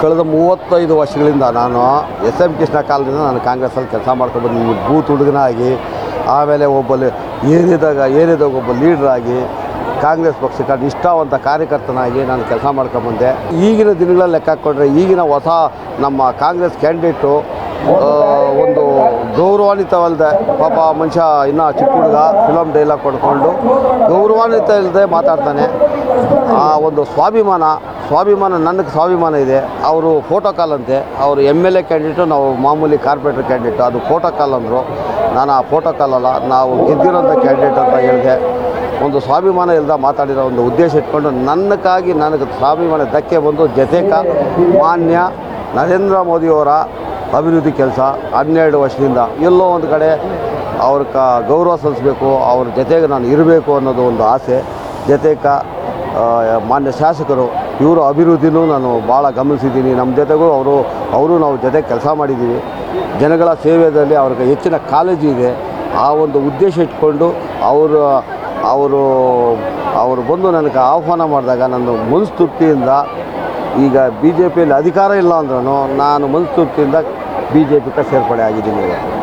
ಕಳೆದ 35 ವರ್ಷಗಳಿಂದ ನಾನು SM ಕೃಷ್ಣ ಕಾಲದಿಂದ ನಾನು ಕಾಂಗ್ರೆಸ್ಸಲ್ಲಿ ಕೆಲಸ ಮಾಡ್ಕೊಂಡು ಬಂದಿದ್ದೀನಿ. ಬೂತ್ ಹುಡುಗನಾಗಿ, ಆಮೇಲೆ ಏರಿಯಾದಾಗ ಒಬ್ಬ ಲೀಡ್ರಾಗಿ, ಕಾಂಗ್ರೆಸ್ ಪಕ್ಷಕ್ಕೆ ನಿಷ್ಠಾವಂತ ಕಾರ್ಯಕರ್ತನಾಗಿ ನಾನು ಕೆಲಸ ಮಾಡ್ಕೊಂಬಂದೆ. ಈಗಿನ ದಿನಗಳಲ್ಲಿ ಲೆಕ್ಕ ಹಾಕ್ಕೊಂಡ್ರೆ ಈಗಿನ ಹೊಸ ನಮ್ಮ ಕಾಂಗ್ರೆಸ್ ಕ್ಯಾಂಡಿಡೇಟು ಒಂದು ಗೌರವಾನ್ವಿತವಲ್ಲದೆ, ಪಾಪ ಮನುಷ್ಯ ಇನ್ನೂ ಚಿಕ್ಕ ಹುಡುಗ, ಫಿಲಮ್ ಡೈಲಾಗ್ ಕೊಡ್ಕೊಂಡು ಗೌರವಾನ್ವಿತ ಇಲ್ಲದೆ ಮಾತಾಡ್ತಾನೆ. ಆ ಒಂದು ಸ್ವಾಭಿಮಾನ ನನಗೆ ಸ್ವಾಭಿಮಾನ ಇದೆ. ಅವರು ಫೋಟೋ ಕಾಲ್ ಅಂತೆ, ಅವರು MLA ಕ್ಯಾಂಡಿಡೇಟು, ನಾವು ಮಾಮೂಲಿ ಕಾರ್ಪೊರೇಟರ್ ಕ್ಯಾಂಡಿಡೇಟು, ಅದು ಫೋಟೋ ಕಾಲ್ ಅಂದರು. ನಾನು ಆ ಫೋಟೋ ಕಾಲಲ್ಲ, ನಾವು ಗೆದ್ದಿರೋಂಥ ಕ್ಯಾಂಡಿಡೇಟ್ ಅಂತ ಹೇಳಿದೆ. ಒಂದು ಸ್ವಾಭಿಮಾನ ಇಲ್ಲದ ಮಾತಾಡಿರೋ ಒಂದು ಉದ್ದೇಶ ಇಟ್ಕೊಂಡು ನನಗೆ ಸ್ವಾಭಿಮಾನ ಧಕ್ಕೆ ಬಂದು ಜೊತೆಗ ಮಾನ್ಯ ನರೇಂದ್ರ ಮೋದಿಯವರ ಅಭಿವೃದ್ಧಿ ಕೆಲಸ 12 ವರ್ಷದಿಂದ ಎಲ್ಲೋ ಒಂದು ಕಡೆ ಅವ್ರ ಗೌರವ ಸಲ್ಲಿಸಬೇಕು, ಅವ್ರ ಜೊತೆಗೆ ನಾನು ಇರಬೇಕು ಅನ್ನೋದು ಒಂದು ಆಸೆ. ಜೊತೆಗೆ ಮಾನ್ಯ ಶಾಸಕರು ಇವರ ಅಭಿವೃದ್ಧಿನೂ ನಾನು ಭಾಳ ಗಮನಿಸಿದ್ದೀನಿ. ನಮ್ಮ ಜೊತೆಗೂ ಅವರು ನಾವು ಜೊತೆಗೆ ಕೆಲಸ ಮಾಡಿದ್ದೀವಿ. ಜನಗಳ ಸೇವೆಯಲ್ಲಿ ಅವ್ರಿಗೆ ಹೆಚ್ಚಿನ ಕಾಳಜಿ ಇದೆ. ಆ ಒಂದು ಉದ್ದೇಶ ಇಟ್ಕೊಂಡು ಅವರು ಬಂದು ನನಗೆ ಆಹ್ವಾನ ಮಾಡಿದಾಗ ನಾನು ಮನಸ್ತೃಪ್ತಿಯಿಂದ, ಈಗ BJPಯಲ್ಲಿ ಅಧಿಕಾರ ಇಲ್ಲ ಅಂದ್ರೂ ನಾನು ಮನಸ್ತೃಪ್ತಿಯಿಂದ BJPಗೆ ಸೇರ್ಪಡೆ ಆಗಿದ್ದೀನಿ.